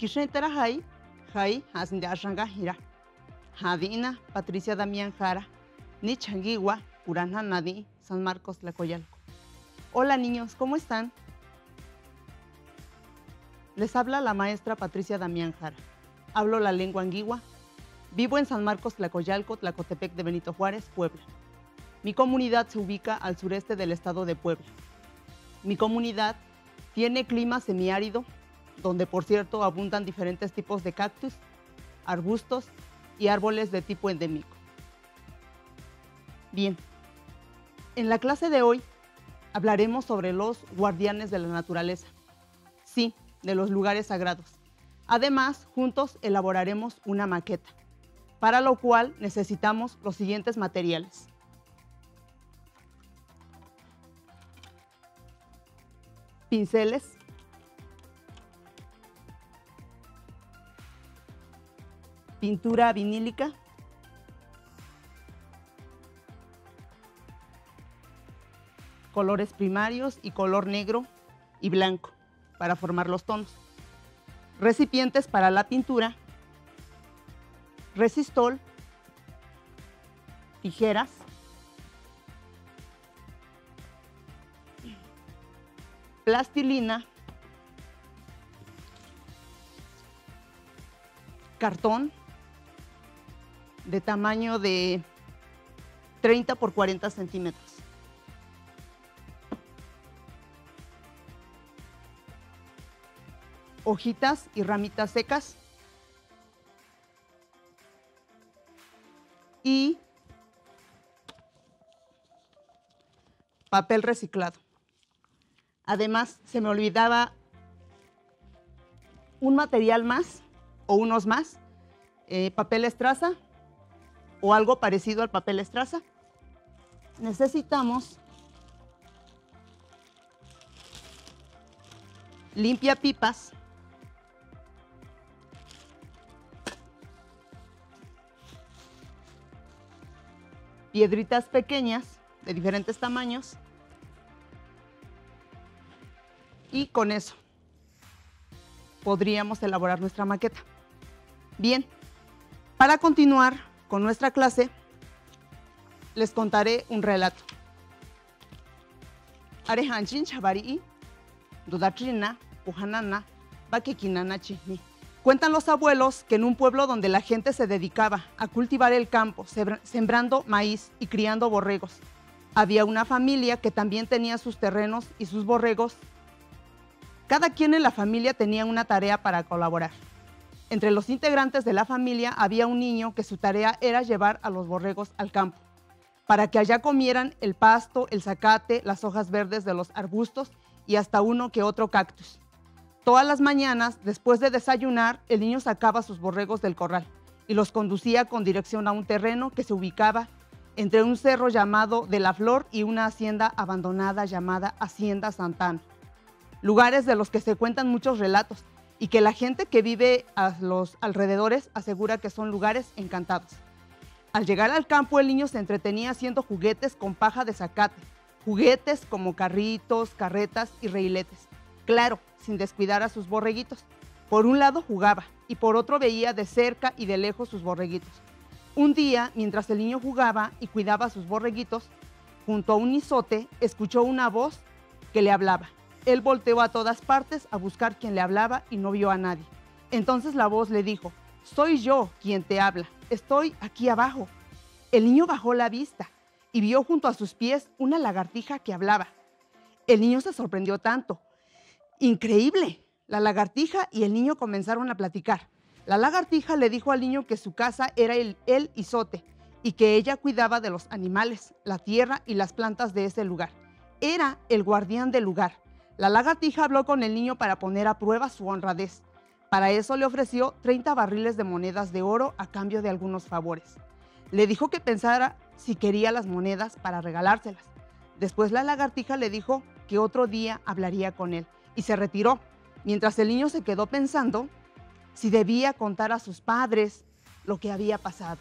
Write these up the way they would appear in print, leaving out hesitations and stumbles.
Kishentera Jai, Jai, Hasnde Ashanga Hira. Jadina, Patricia Damián Jara, Nichanguigua, Urana Nadi, San Marcos Tlacoyalco. Hola niños, ¿cómo están? Les habla la maestra Patricia Damián Jara. Hablo la lengua anguigua. Vivo en San Marcos Tlacoyalco, Tlacotepec de Benito Juárez, Puebla. Mi comunidad se ubica al sureste del estado de Puebla. Mi comunidad tiene clima semiárido, donde por cierto abundan diferentes tipos de cactus, arbustos y árboles de tipo endémico. Bien, en la clase de hoy hablaremos sobre los guardianes de la naturaleza. Sí, de los lugares sagrados. Además, juntos elaboraremos una maqueta, para lo cual necesitamos los siguientes materiales. Pinceles, pintura vinílica, colores primarios y color negro y blanco para formar los tonos, recipientes para la pintura, resistol, tijeras, plastilina, cartón de tamaño de 30 por 40 centímetros. Hojitas y ramitas secas y papel reciclado. Además, se me olvidaba un material más o unos más, papel estraza o algo parecido al papel estraza. Necesitamos limpiapipas, piedritas pequeñas de diferentes tamaños y con eso podríamos elaborar nuestra maqueta. Bien, para continuar con nuestra clase les contaré un relato. Arehanchin Chabari, Dudatrina, Ujanana, Bakekinana Chihni. Cuentan los abuelos que en un pueblo donde la gente se dedicaba a cultivar el campo, sembrando maíz y criando borregos, había una familia que también tenía sus terrenos y sus borregos. Cada quien en la familia tenía una tarea para colaborar. Entre los integrantes de la familia había un niño que su tarea era llevar a los borregos al campo, para que allá comieran el pasto, el zacate, las hojas verdes de los arbustos y hasta uno que otro cactus. Todas las mañanas, después de desayunar, el niño sacaba sus borregos del corral y los conducía con dirección a un terreno que se ubicaba entre un cerro llamado de la Flor y una hacienda abandonada llamada Hacienda Santana. Lugares de los que se cuentan muchos relatos y que la gente que vive a los alrededores asegura que son lugares encantados. Al llegar al campo, el niño se entretenía haciendo juguetes con paja de zacate, juguetes como carritos, carretas y raíletes. Claro, sin descuidar a sus borreguitos. Por un lado jugaba y por otro veía de cerca y de lejos sus borreguitos. Un día, mientras el niño jugaba y cuidaba a sus borreguitos, junto a un izote, escuchó una voz que le hablaba. Él volteó a todas partes a buscar quién le hablaba y no vio a nadie. Entonces la voz le dijo: «Soy yo quien te habla, estoy aquí abajo». El niño bajó la vista y vio junto a sus pies una lagartija que hablaba. El niño se sorprendió tanto. ¡Increíble! La lagartija y el niño comenzaron a platicar. La lagartija le dijo al niño que su casa era el izote y que ella cuidaba de los animales, la tierra y las plantas de ese lugar. Era el guardián del lugar. La lagartija habló con el niño para poner a prueba su honradez. Para eso le ofreció 30 barriles de monedas de oro a cambio de algunos favores. Le dijo que pensara si quería las monedas para regalárselas. Después la lagartija le dijo que otro día hablaría con él y se retiró, mientras el niño se quedó pensando si debía contar a sus padres lo que había pasado.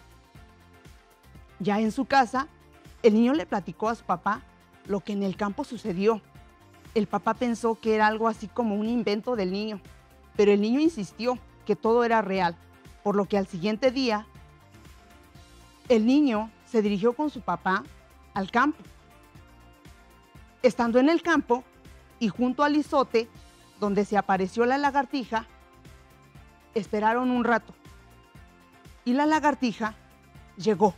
Ya en su casa, el niño le platicó a su papá lo que en el campo sucedió. El papá pensó que era algo así como un invento del niño, pero el niño insistió que todo era real, por lo que al siguiente día el niño se dirigió con su papá al campo. Estando en el campo y junto al izote donde se apareció la lagartija, esperaron un rato y la lagartija llegó.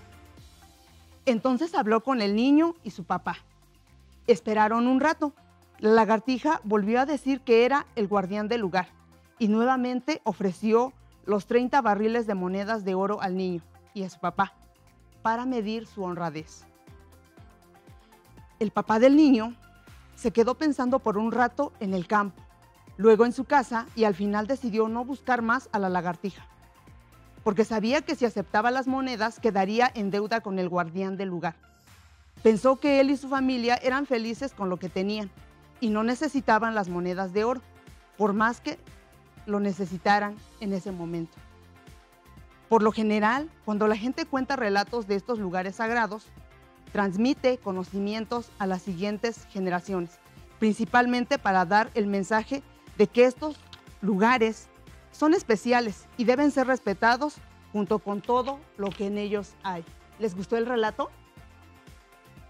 Entonces habló con el niño y su papá. Esperaron un rato. La lagartija volvió a decir que era el guardián del lugar y nuevamente ofreció los 30 barriles de monedas de oro al niño y a su papá para medir su honradez. El papá del niño se quedó pensando por un rato en el campo, luego en su casa y al final decidió no buscar más a la lagartija, porque sabía que si aceptaba las monedas quedaría en deuda con el guardián del lugar. Pensó que él y su familia eran felices con lo que tenían y no necesitaban las monedas de oro, por más que lo necesitaran en ese momento. Por lo general, cuando la gente cuenta relatos de estos lugares sagrados, transmite conocimientos a las siguientes generaciones, principalmente para dar el mensaje de que estos lugares son especiales y deben ser respetados junto con todo lo que en ellos hay. ¿Les gustó el relato?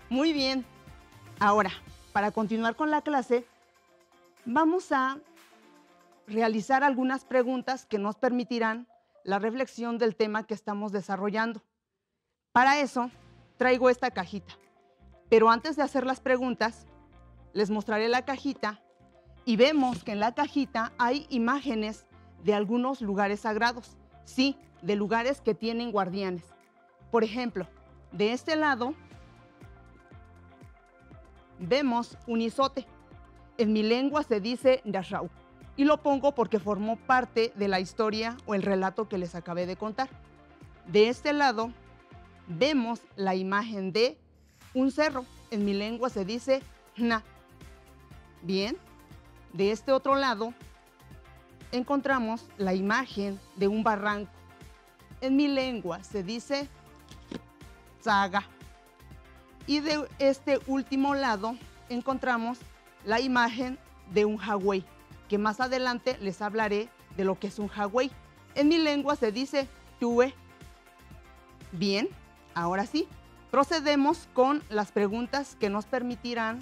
Muy bien. Ahora, para continuar con la clase, vamos a realizar algunas preguntas que nos permitirán la reflexión del tema que estamos desarrollando. Para eso, traigo esta cajita. Pero antes de hacer las preguntas, les mostraré la cajita y vemos que en la cajita hay imágenes de algunos lugares sagrados. Sí, de lugares que tienen guardianes. Por ejemplo, de este lado vemos un izote. En mi lengua se dice Ndashau y lo pongo porque formó parte de la historia o el relato que les acabé de contar. De este lado vemos la imagen de un cerro. En mi lengua se dice Hna. Bien, de este otro lado encontramos la imagen de un barranco. En mi lengua se dice Tsaga. Y de este último lado encontramos la imagen de un jagüey, que más adelante les hablaré de lo que es un jagüey. En mi lengua se dice Tue. Bien, ahora sí, procedemos con las preguntas que nos permitirán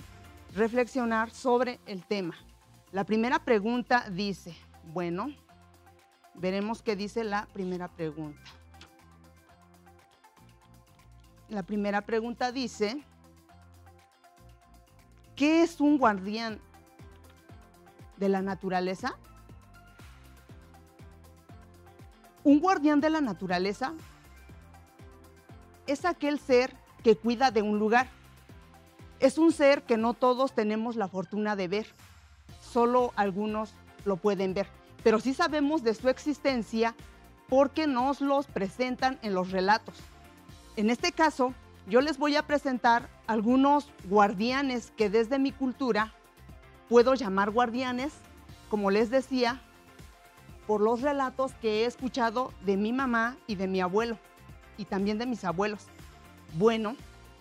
reflexionar sobre el tema. La primera pregunta dice, bueno, veremos qué dice la primera pregunta. La primera pregunta dice, ¿qué es un guardián de la naturaleza? Un guardián de la naturaleza es aquel ser que cuida de un lugar. Es un ser que no todos tenemos la fortuna de ver, solo algunos lo pueden ver, pero sí sabemos de su existencia porque nos los presentan en los relatos. En este caso, yo les voy a presentar algunos guardianes que desde mi cultura puedo llamar guardianes, como les decía, por los relatos que he escuchado de mi mamá y de mi abuelo, y también de mis abuelos. Bueno,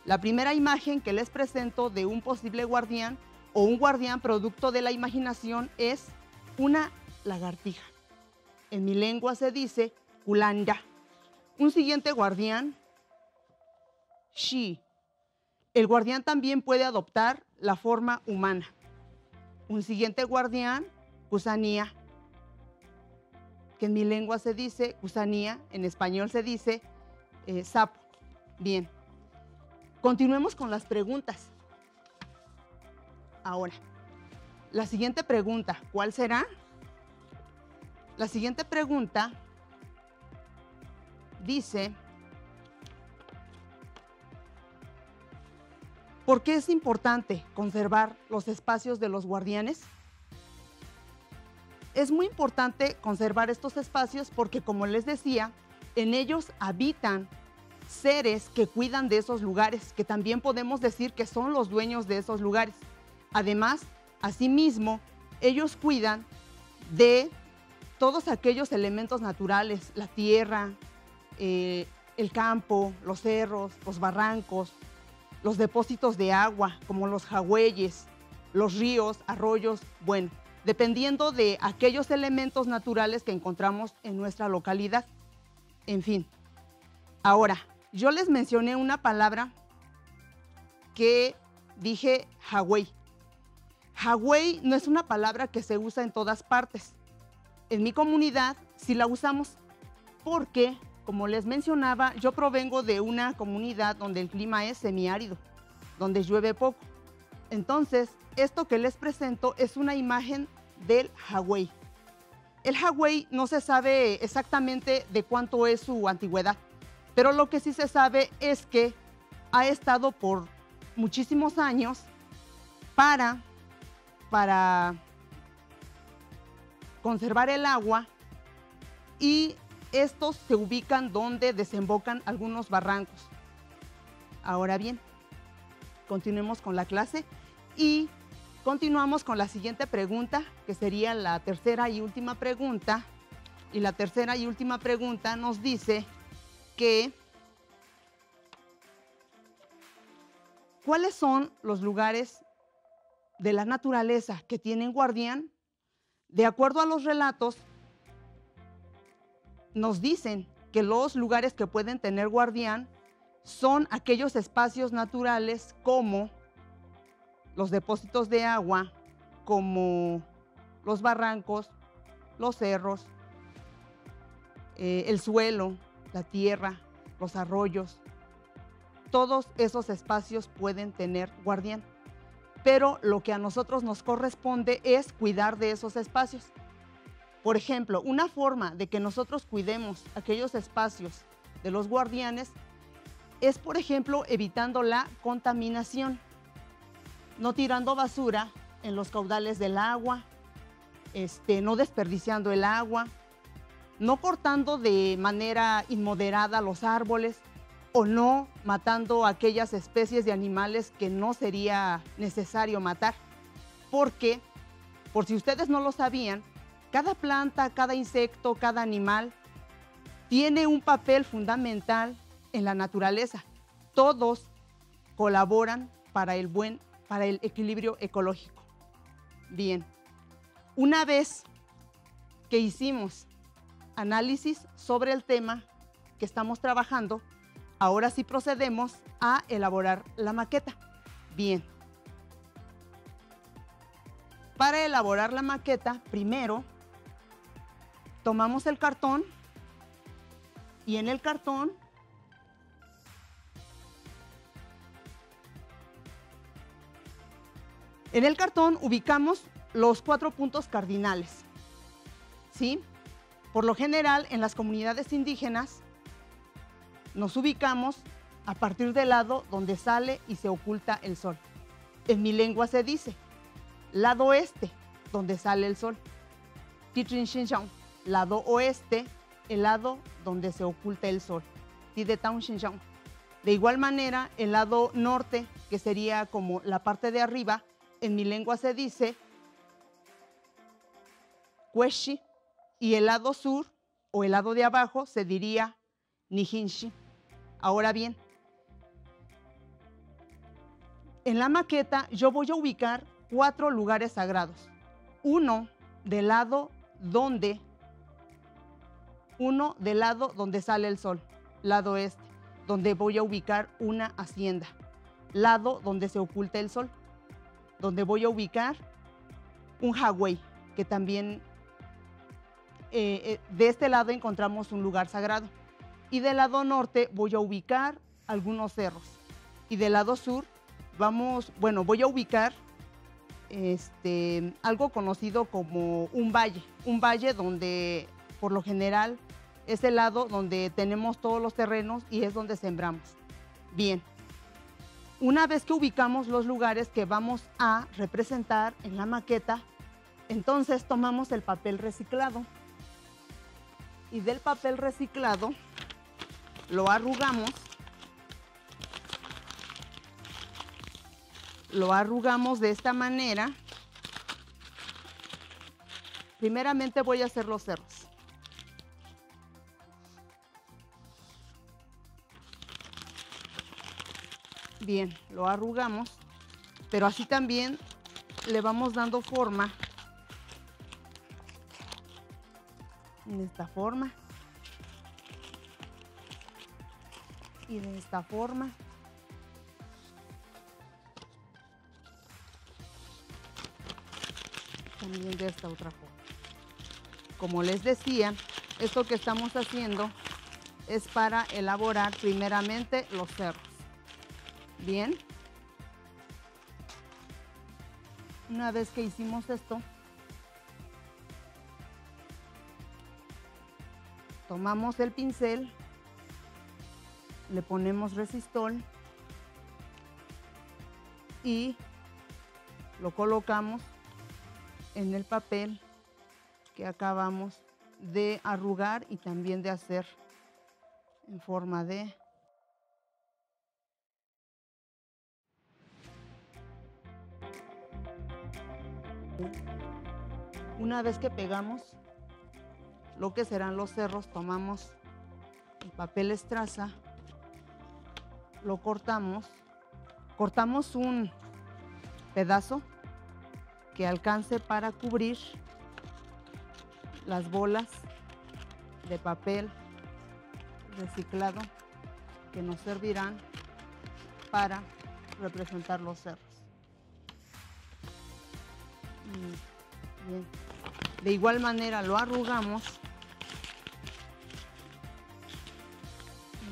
la primera imagen que les presento de un posible guardián o un guardián producto de la imaginación es una lagartija. En mi lengua se dice Kulanda. Un siguiente guardián, Shi. El guardián también puede adoptar la forma humana. Un siguiente guardián, Kusania, que en mi lengua se dice Kusania, en español se dice sapo. Bien, continuemos con las preguntas. Ahora, la siguiente pregunta, ¿cuál será? La siguiente pregunta dice, ¿por qué es importante conservar los espacios de los guardianes? Es muy importante conservar estos espacios porque, como les decía, en ellos habitan seres que cuidan de esos lugares, que también podemos decir que son los dueños de esos lugares. Además, asimismo, ellos cuidan de todos aquellos elementos naturales, la tierra, el campo, los cerros, los barrancos, los depósitos de agua, como los jagüeyes, los ríos, arroyos, bueno, dependiendo de aquellos elementos naturales que encontramos en nuestra localidad. En fin, ahora, yo les mencioné una palabra que dije Hawái. Hawái no es una palabra que se usa en todas partes. En mi comunidad sí la usamos porque, como les mencionaba, yo provengo de una comunidad donde el clima es semiárido, donde llueve poco. Entonces, esto que les presento es una imagen del Hawái. El Hawái no se sabe exactamente de cuánto es su antigüedad, pero lo que sí se sabe es que ha estado por muchísimos años para conservar el agua, y estos se ubican donde desembocan algunos barrancos. Ahora bien, continuemos con la clase y continuamos con la siguiente pregunta, que sería la tercera y última pregunta. Y la tercera y última pregunta nos dice que ¿cuáles son los lugares de la naturaleza que tienen guardián? De acuerdo a los relatos, nos dicen que los lugares que pueden tener guardián son aquellos espacios naturales como los depósitos de agua, como los barrancos, los cerros, el suelo, la tierra, los arroyos. Todos esos espacios pueden tener guardián, pero lo que a nosotros nos corresponde es cuidar de esos espacios. Por ejemplo, una forma de que nosotros cuidemos aquellos espacios de los guardianes es, por ejemplo, evitando la contaminación, no tirando basura en los caudales del agua, no desperdiciando el agua, no cortando de manera inmoderada los árboles o no matando aquellas especies de animales que no sería necesario matar. Porque, por si ustedes no lo sabían, cada planta, cada insecto, cada animal tiene un papel fundamental en la naturaleza. Todos colaboran para el equilibrio ecológico. Bien, una vez que hicimos análisis sobre el tema que estamos trabajando, ahora sí procedemos a elaborar la maqueta. Bien. Para elaborar la maqueta, primero tomamos el cartón y en el cartón ubicamos los 4 puntos cardinales, ¿sí? Por lo general, en las comunidades indígenas nos ubicamos a partir del lado donde sale y se oculta el sol. En mi lengua se dice lado oeste, donde sale el sol. Lado oeste, el lado donde se oculta el sol. De igual manera, el lado norte, que sería como la parte de arriba, en mi lengua se dice Kweshi, y el lado sur o el lado de abajo se diría Nijinshi. Ahora bien, en la maqueta yo voy a ubicar 4 lugares sagrados. Uno del lado donde sale el sol, lado este, donde voy a ubicar una hacienda. Lado donde se oculta el sol, donde voy a ubicar un Hawái, que también de este lado encontramos un lugar sagrado. Y del lado norte voy a ubicar algunos cerros. Y del lado sur voy a ubicar algo conocido como un valle donde por lo general es el lado donde tenemos todos los terrenos y es donde sembramos. Bien, una vez que ubicamos los lugares que vamos a representar en la maqueta, entonces tomamos el papel reciclado y del papel reciclado lo arrugamos de esta manera. Primeramente voy a hacer los cerros. Bien, lo arrugamos, pero así también le vamos dando forma de esta forma y de esta forma. También de esta otra forma. Como les decía, esto que estamos haciendo es para elaborar primeramente los cerros. Bien. Una vez que hicimos esto, tomamos el pincel, le ponemos resistol y lo colocamos en el papel que acabamos de arrugar y también de hacer en forma de una vez que pegamos lo que serán los cerros, tomamos el papel estraza, lo cortamos un pedazo que alcance para cubrir las bolas de papel reciclado que nos servirán para representar los cerros. Bien. De igual manera lo arrugamos.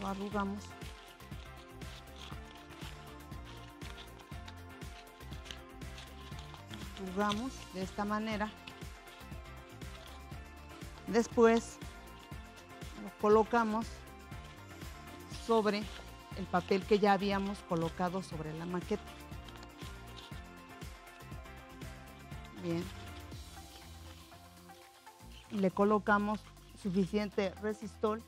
Arrugamos de esta manera. Después lo colocamos sobre el papel que ya habíamos colocado sobre la maqueta. Bien. Y le colocamos suficiente resistol.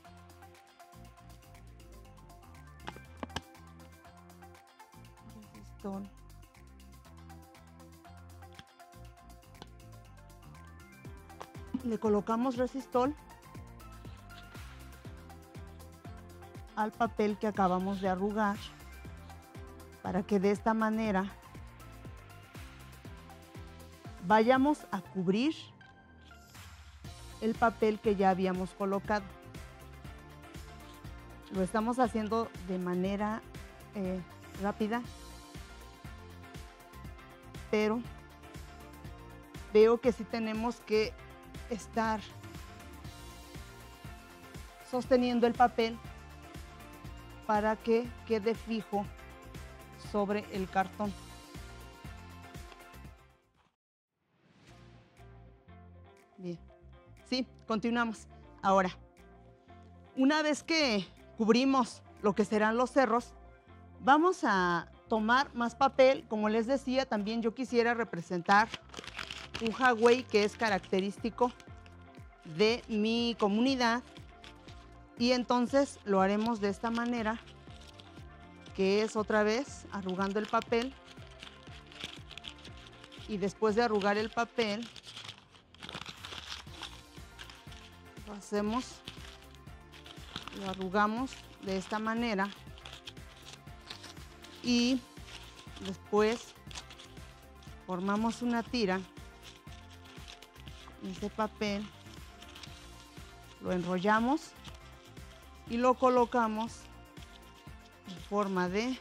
Le colocamos resistol al papel que acabamos de arrugar para que de esta manera vayamos a cubrir el papel que ya habíamos colocado. Lo estamos haciendo de manera rápida, pero veo que sí tenemos que estar sosteniendo el papel para que quede fijo sobre el cartón. Bien, sí, continuamos. Ahora, una vez que cubrimos lo que serán los cerros, vamos a tomar más papel. Como les decía, también yo quisiera representar un hawái que es característico de mi comunidad, y entonces lo haremos de esta manera, que es otra vez arrugando el papel, y después de arrugar el papel lo arrugamos de esta manera y después formamos una tira. Ese papel lo enrollamos y lo colocamos en forma de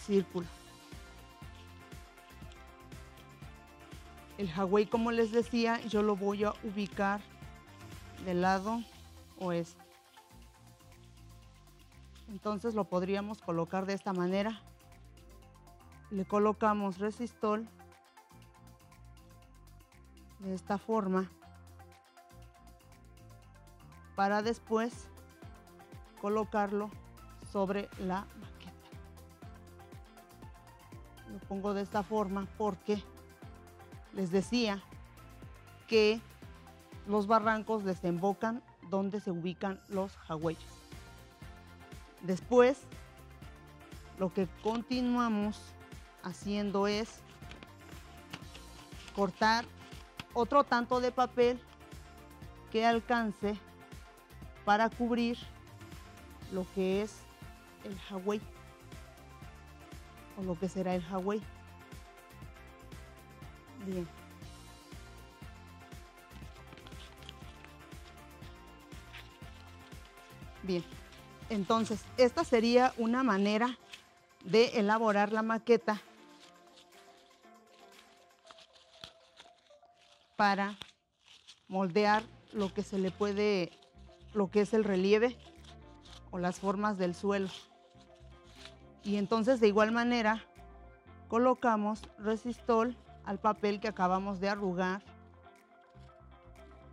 círculo. El hawái, como les decía, yo lo voy a ubicar del lado oeste. Entonces lo podríamos colocar de esta manera. Le colocamos resistol de esta forma para después colocarlo sobre la maqueta. Lo pongo de esta forma porque les decía que los barrancos desembocan donde se ubican los hawáis. Después, lo que continuamos haciendo es cortar otro tanto de papel que alcance para cubrir lo que es el hawái, o lo que será el hawái. Bien. Bien, entonces esta sería una manera de elaborar la maqueta para moldear lo que se le puede, lo que es el relieve o las formas del suelo. Y entonces de igual manera colocamos resistol al papel que acabamos de arrugar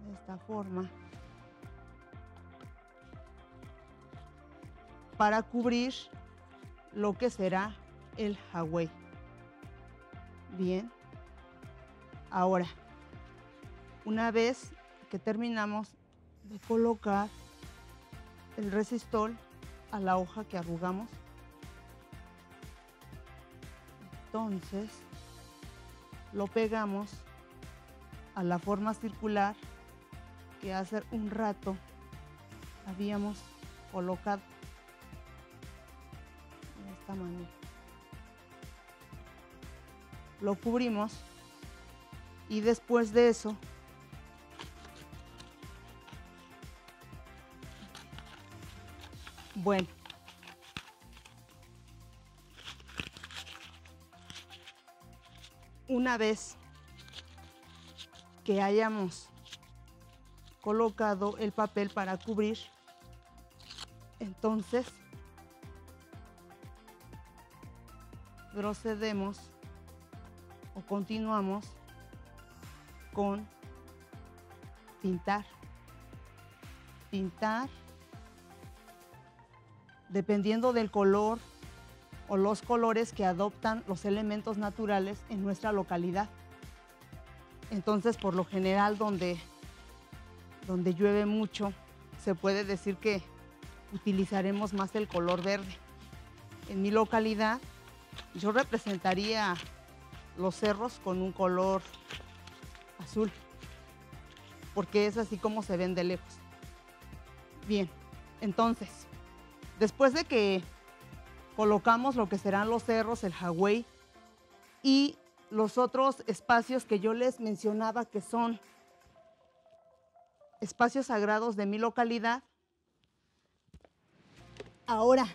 de esta forma para cubrir lo que será el hawái. Bien, ahora una vez que terminamos de colocar el resistol a la hoja que arrugamos, entonces lo pegamos a la forma circular que hace un rato habíamos colocado de esta manera. Lo cubrimos y después de eso bueno, una vez que hayamos colocado el papel para cubrir, entonces procedemos o continuamos con pintar. Pintar dependiendo del color o los colores que adoptan los elementos naturales en nuestra localidad. Entonces, por lo general, donde llueve mucho, se puede decir que utilizaremos más el color verde. En mi localidad, yo representaría los cerros con un color azul, porque es así como se ven de lejos. Bien, entonces, después de que colocamos lo que serán los cerros, el hawái y los otros espacios que yo les mencionaba que son espacios sagrados de mi localidad, ahora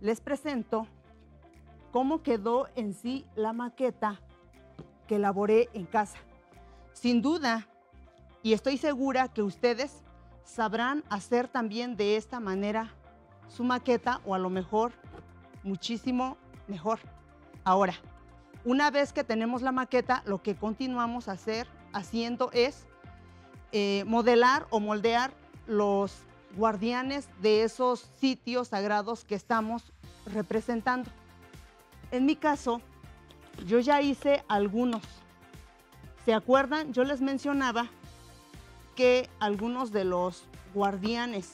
les presento cómo quedó en sí la maqueta que elaboré en casa. Sin duda, y estoy segura que ustedes sabrán hacer también de esta manera su maqueta, o a lo mejor muchísimo mejor. Ahora, una vez que tenemos la maqueta, lo que continuamos haciendo es modelar o moldear los guardianes de esos sitios sagrados que estamos representando. En mi caso, yo ya hice algunos. ¿Se acuerdan? Yo les mencionaba que algunos de los guardianes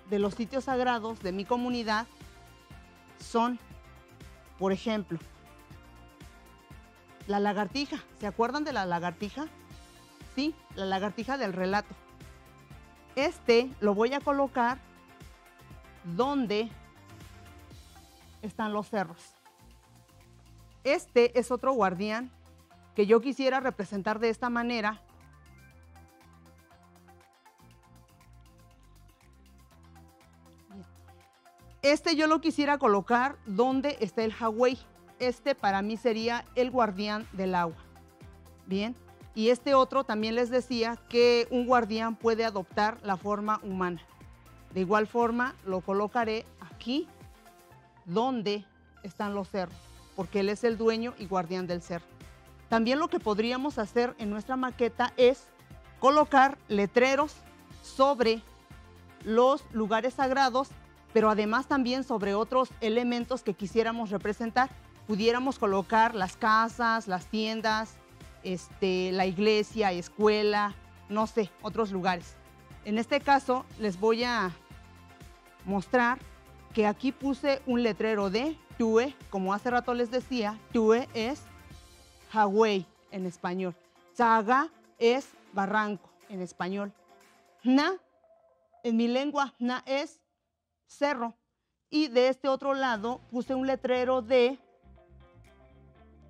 de los sitios sagrados de mi comunidad son, por ejemplo, la lagartija. ¿Se acuerdan de la lagartija? Sí, la lagartija del relato. Este lo voy a colocar donde están los cerros. Este es otro guardián que yo quisiera representar de esta manera. Este yo lo quisiera colocar donde está el hawái. Este para mí sería el guardián del agua. Bien, y este otro también les decía que un guardián puede adoptar la forma humana. De igual forma lo colocaré aquí donde están los cerros, porque él es el dueño y guardián del cerro. También lo que podríamos hacer en nuestra maqueta es colocar letreros sobre los lugares sagrados, pero además también sobre otros elementos que quisiéramos representar. Pudiéramos colocar las casas, las tiendas, la iglesia, escuela, no sé, otros lugares. En este caso les voy a mostrar que aquí puse un letrero de Tue, como hace rato les decía, Tue es hawái en español, Tsaga es barranco en español, Na, en mi lengua, Na es cerro, y de este otro lado puse un letrero de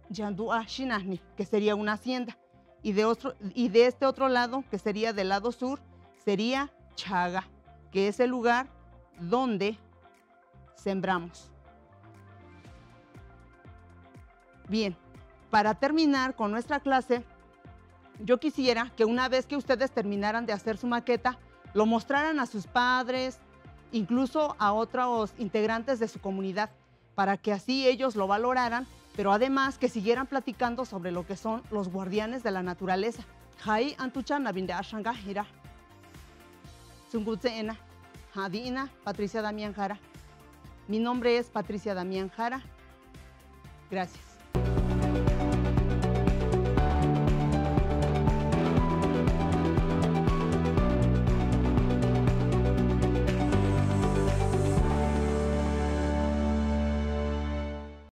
Yandua Shinahni, que sería una hacienda, y de este otro lado, que sería del lado sur, sería Chaga, que es el lugar donde sembramos. Bien, para terminar con nuestra clase, yo quisiera que una vez que ustedes terminaran de hacer su maqueta, lo mostraran a sus padres, incluso a otros integrantes de su comunidad, para que así ellos lo valoraran, pero además que siguieran platicando sobre lo que son los guardianes de la naturaleza. Jai antucha nabinde ashanga hira. Sungutseena, Hadina, Patricia Damián Jara. Mi nombre es Patricia Damián Jara. Gracias.